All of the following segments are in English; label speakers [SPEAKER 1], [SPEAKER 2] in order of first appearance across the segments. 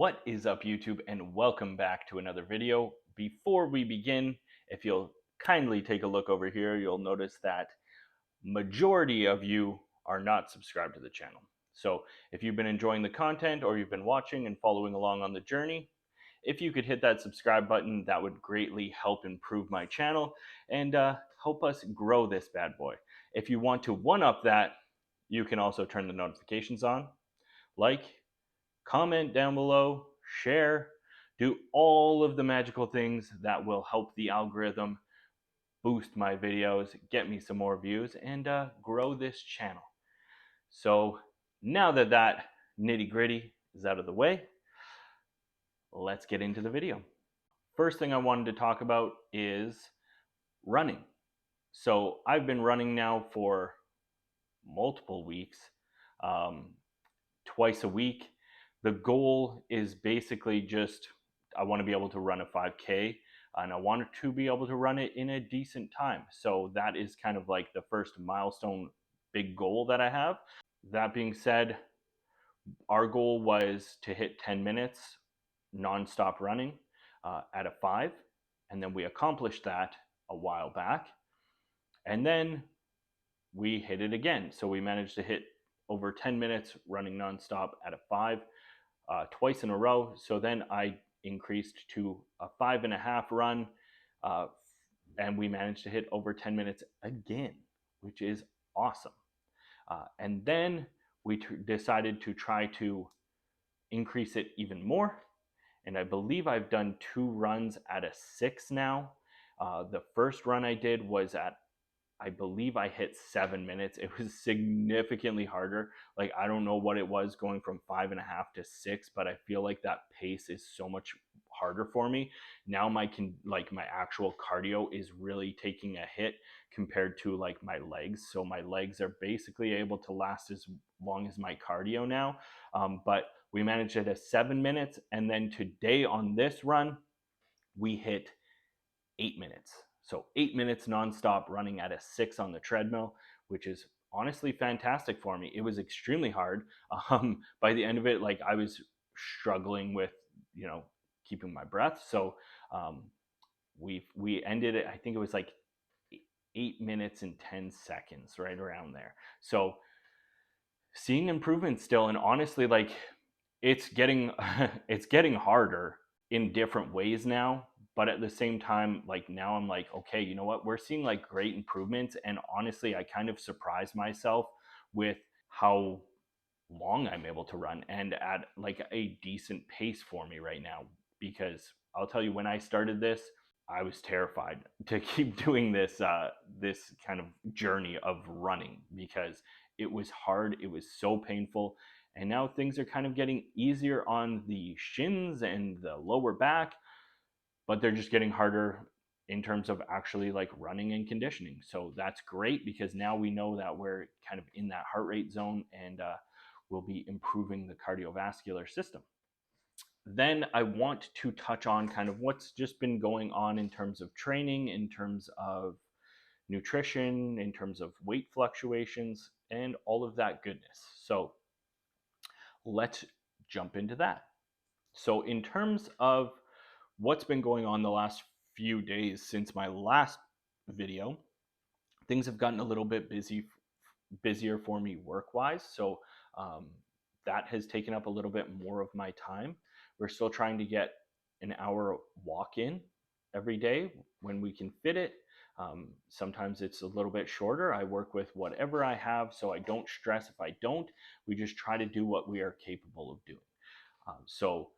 [SPEAKER 1] What is up, YouTube, and welcome back to another video. Before we begin, if you'll kindly take a look over here, you'll notice that majority of you are not subscribed to the channel. So if you've been enjoying the content or you've been watching and following along on the journey, if you could hit that subscribe button, that would greatly help improve my channel and help us grow this bad boy. If you want to one-up that, you can also turn the notifications on, like, comment down below, share, do all of the magical things that will help the algorithm boost my videos, get me some more views, and grow this channel. So now that that nitty gritty is out of the way, let's get into the video. First thing I wanted to talk about is running. So I've been running now for multiple weeks, twice a week. The goal is basically just I want to be able to run a 5K and I want to be able to run it in a decent time. So that is kind of like the first milestone, big goal that I have. That being said, our goal was to hit 10 minutes nonstop running at a 5, and then we accomplished that a while back. And then we hit it again. So we managed to hit over 10 minutes running nonstop at a 5 twice in a row. So then I increased to a 5.5 run, and we managed to hit over 10 minutes again, which is awesome. And then we decided to try to increase it even more. And I believe I've done 2 runs at a 6 now. The first run I did was at, I believe I hit 7 minutes. It was significantly harder. Like, I don't know what it was going from 5.5 to 6, but I feel like that pace is so much harder for me. Now my actual cardio is really taking a hit compared to like my legs. So my legs are basically able to last as long as my cardio now. But we managed it at 7 minutes. And then today on this run, we hit 8 minutes. So 8 minutes nonstop running at a 6 on the treadmill, which is honestly fantastic for me. It was extremely hard. By the end of it, like, I was struggling with, keeping my breath. So we ended it. I think it was like 8 minutes and 10 seconds, right around there. So seeing improvements still, and honestly, like, it's getting it's getting harder in different ways now, but at the same time, like, now I'm like, okay, you know what, we're seeing like great improvements. And honestly, I kind of surprised myself with how long I'm able to run and at like a decent pace for me right now. Because I'll tell you, when I started this, I was terrified to keep doing this kind of journey of running, because it was hard, it was so painful. And now things are kind of getting easier on the shins and the lower back, but they're just getting harder in terms of actually like running and conditioning. So that's great, because now we know that we're kind of in that heart rate zone, and we'll be improving the cardiovascular system. Then I want to touch on kind of what's just been going on in terms of training, in terms of nutrition, in terms of weight fluctuations, and all of that goodness. So let's jump into that. So in terms of what's been going on the last few days since my last video, things have gotten a little bit busier for me work-wise. So that has taken up a little bit more of my time. We're still trying to get an hour walk in every day when we can fit it. Sometimes it's a little bit shorter. I work with whatever I have, so I don't stress if I don't. We just try to do what we are capable of doing. So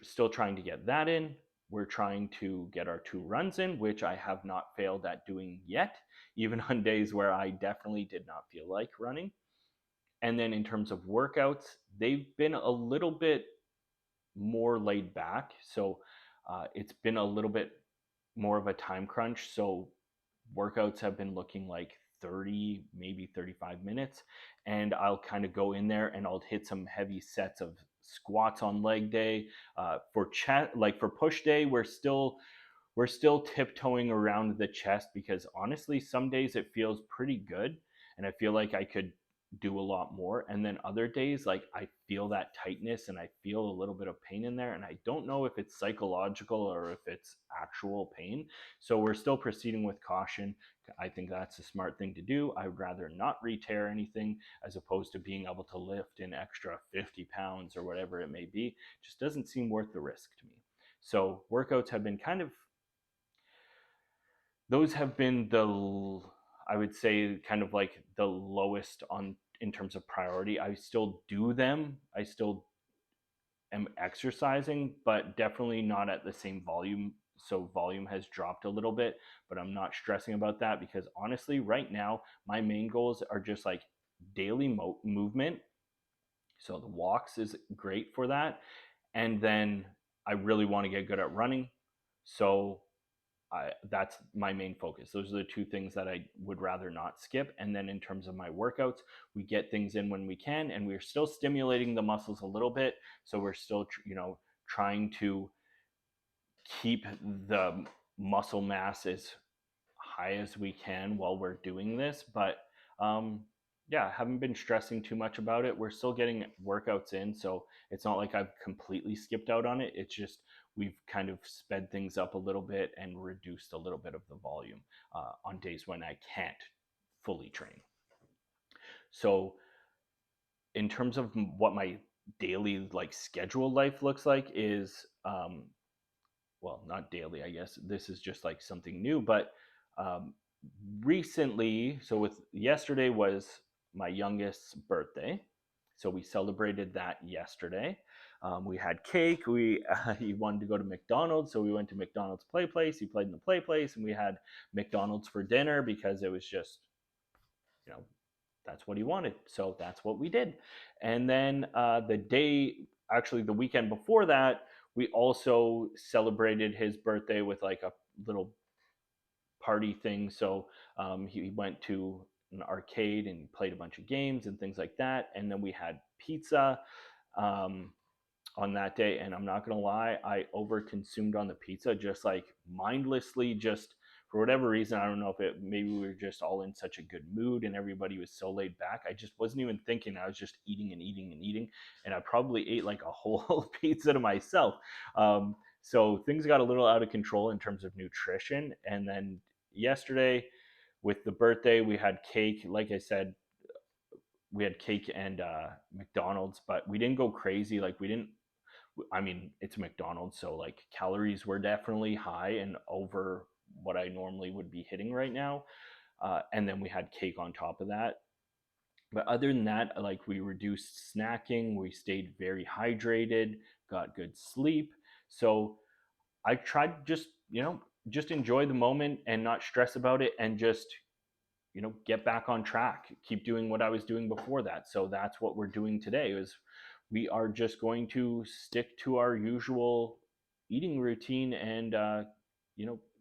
[SPEAKER 1] still trying to get that in. We're trying to get our 2 runs in, which I have not failed at doing yet, even on days where I definitely did not feel like running. And then in terms of workouts, they've been a little bit more laid back. So it's been a little bit more of a time crunch. So workouts have been looking like 30, maybe 35 minutes. And I'll kind of go in there and I'll hit some heavy sets of squats on leg day. For chest, like for push day, we're still tiptoeing around the chest, because honestly, some days it feels pretty good and I feel like I could do a lot more. And then other days, like I feel that tightness and I feel a little bit of pain in there. And I don't know if it's psychological or if it's actual pain. So we're still proceeding with caution. I think that's a smart thing to do. I would rather not re-tear anything as opposed to being able to lift an extra 50 pounds or whatever it may be. Just doesn't seem worth the risk to me. So workouts have been kind of, those have been the, I would say, kind of like the lowest on in terms of priority. I still do them. I still am exercising, but definitely not at the same volume. So volume has dropped a little bit, but I'm not stressing about that because honestly, right now, my main goals are just like daily movement. So the walks is great for that. And then I really want to get good at running. So that's my main focus. Those are the two things that I would rather not skip. And then in terms of my workouts, we get things in when we can, and we're still stimulating the muscles a little bit. So we're still, trying to keep the muscle mass as high as we can while we're doing this. But um, yeah, haven't been stressing too much about it. We're still getting workouts in, so it's not like I've completely skipped out on it. It's just we've kind of sped things up a little bit and reduced a little bit of the volume on days when I can't fully train. So in terms of what my daily like scheduled life looks like is well, not daily, I guess. This is just like something new, but um, recently, so with yesterday was my youngest's birthday. So we celebrated that yesterday. We had cake. He wanted to go to McDonald's, so we went to McDonald's Play Place. He played in the Play Place, and we had McDonald's for dinner because it was just, you know, that's what he wanted. So that's what we did. And then actually the weekend before that, we also celebrated his birthday with like a little party thing. So he went to an arcade and played a bunch of games and things like that. And then we had pizza um, on that day. And I'm not going to lie, I over consumed on the pizza, just like mindlessly, just for whatever reason. I don't know if maybe we were just all in such a good mood and everybody was so laid back. I just wasn't even thinking. I was just eating and eating and eating. And I probably ate like a whole pizza to myself. So things got a little out of control in terms of nutrition. And then yesterday with the birthday, we had cake. Like I said, we had cake and McDonald's, but we didn't go crazy. Like we didn't. I mean, it's McDonald's, so like calories were definitely high and over what I normally would be hitting right now. And then we had cake on top of that. But other than that, like we reduced snacking, we stayed very hydrated, got good sleep. So I tried just, just enjoy the moment and not stress about it and just, get back on track, keep doing what I was doing before that. So that's what we're doing today is we are just going to stick to our usual eating routine and,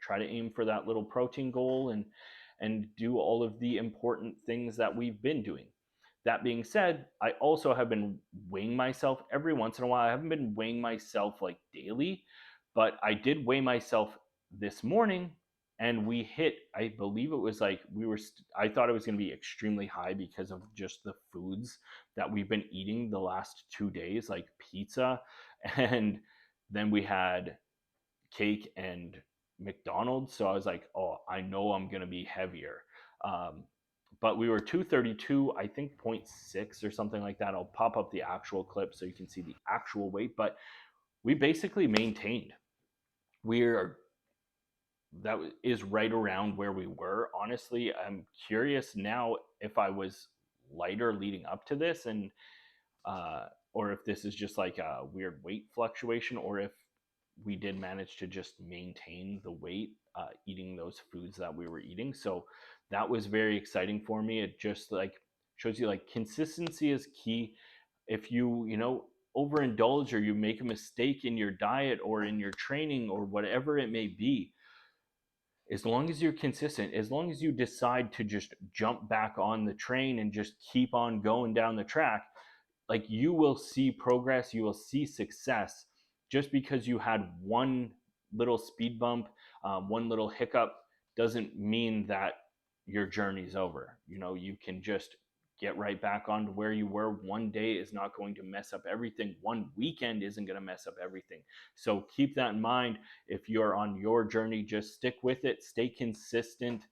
[SPEAKER 1] try to aim for that little protein goal and do all of the important things that we've been doing. That being said, I also have been weighing myself every once in a while. I haven't been weighing myself like daily, but I did weigh myself this morning and we hit, I believe it was like I thought it was going to be extremely high because of just the foods that we've been eating the last 2 days, like pizza. And then we had cake and McDonald's. So I was like, oh, I know I'm going to be heavier. Um, but we were 232, I think 0.6 or something like that. I'll pop up the actual clip so you can see the actual weight. But we basically maintained. We're that is right around where we were. Honestly, I'm curious now if I was lighter leading up to this, and or if this is just like a weird weight fluctuation, or if we did manage to just maintain the weight eating those foods that we were eating. So that was very exciting for me. It just like shows you like consistency is key. If you overindulge or you make a mistake in your diet or in your training or whatever it may be, as long as you're consistent, as long as you decide to just jump back on the train and just keep on going down the track, like you will see progress, you will see success just because you had one little speed bump, one little hiccup doesn't mean that your journey's over. You can just get right back on to where you were. One day is not going to mess up everything. One weekend isn't going to mess up everything. So keep that in mind. If you're on your journey, just stick with it, stay consistent,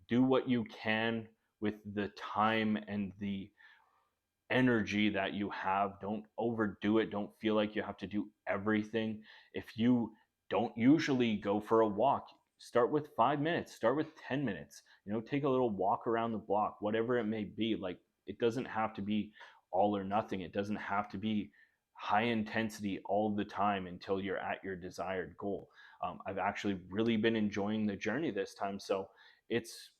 [SPEAKER 1] do what you can with the time and the energy that you have. Don't overdo it. Don't feel like you have to do everything. If you don't usually go for a walk, start with 5 minutes, start with 10 minutes, take a little walk around the block, whatever it may be. Like, it doesn't have to be all or nothing. It doesn't have to be high intensity all the time until you're at your desired goal. I've actually really been enjoying the journey this time. So it's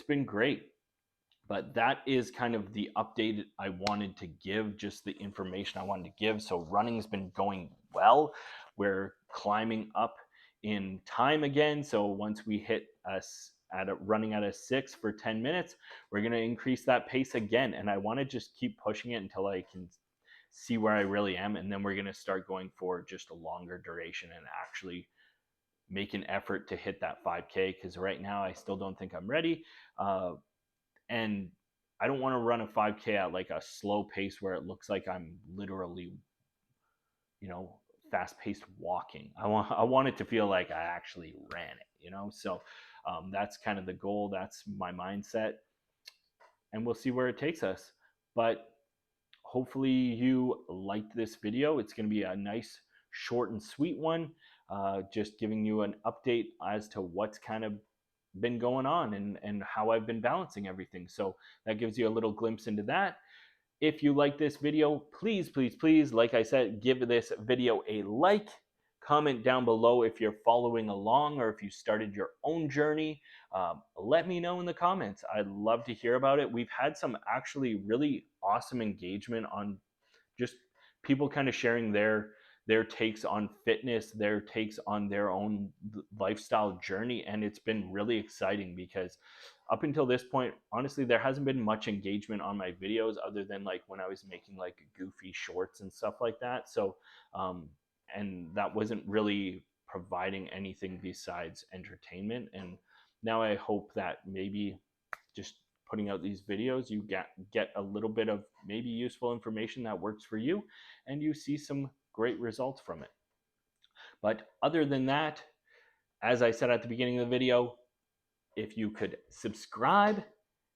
[SPEAKER 1] been great. But that is kind of the update I wanted to give, just the information I wanted to give. So running's been going well. We're climbing up in time again. So once we hit us running at a 6 for 10 minutes, we're going to increase that pace again. And I want to just keep pushing it until I can see where I really am. And then we're going to start going for just a longer duration and actually make an effort to hit that 5K, because right now I still don't think I'm ready. And I don't want to run a 5K at like a slow pace where it looks like I'm literally, fast-paced walking. I want it to feel like I actually ran it. So that's kind of the goal. That's my mindset, and we'll see where it takes us. But hopefully you liked this video. It's going to be a nice, short and sweet one, just giving you an update as to what's kind of been going on and how I've been balancing everything. So that gives you a little glimpse into that. If you like this video, please, please, please, like I said, give this video a like. Comment down below if you're following along or if you started your own journey. Let me know in the comments. I'd love to hear about it. We've had some actually really awesome engagement on just people kind of sharing their takes on fitness, their takes on their own lifestyle journey. And it's been really exciting because up until this point, honestly, there hasn't been much engagement on my videos other than like when I was making like goofy shorts and stuff like that. So, and that wasn't really providing anything besides entertainment. And now I hope that maybe just putting out these videos, you get a little bit of maybe useful information that works for you, and you see some great results from it. But other than that, as I said at the beginning of the video, if you could subscribe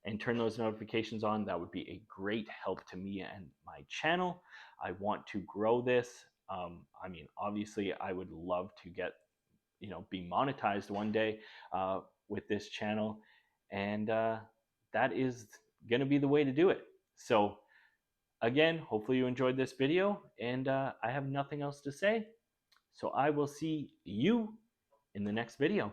[SPEAKER 1] and turn those notifications on, that would be a great help to me and my channel. I want to grow this. Obviously, I would love to get, be monetized one day with this channel. And that is going to be the way to do it. So again, hopefully you enjoyed this video, and I have nothing else to say. So I will see you in the next video.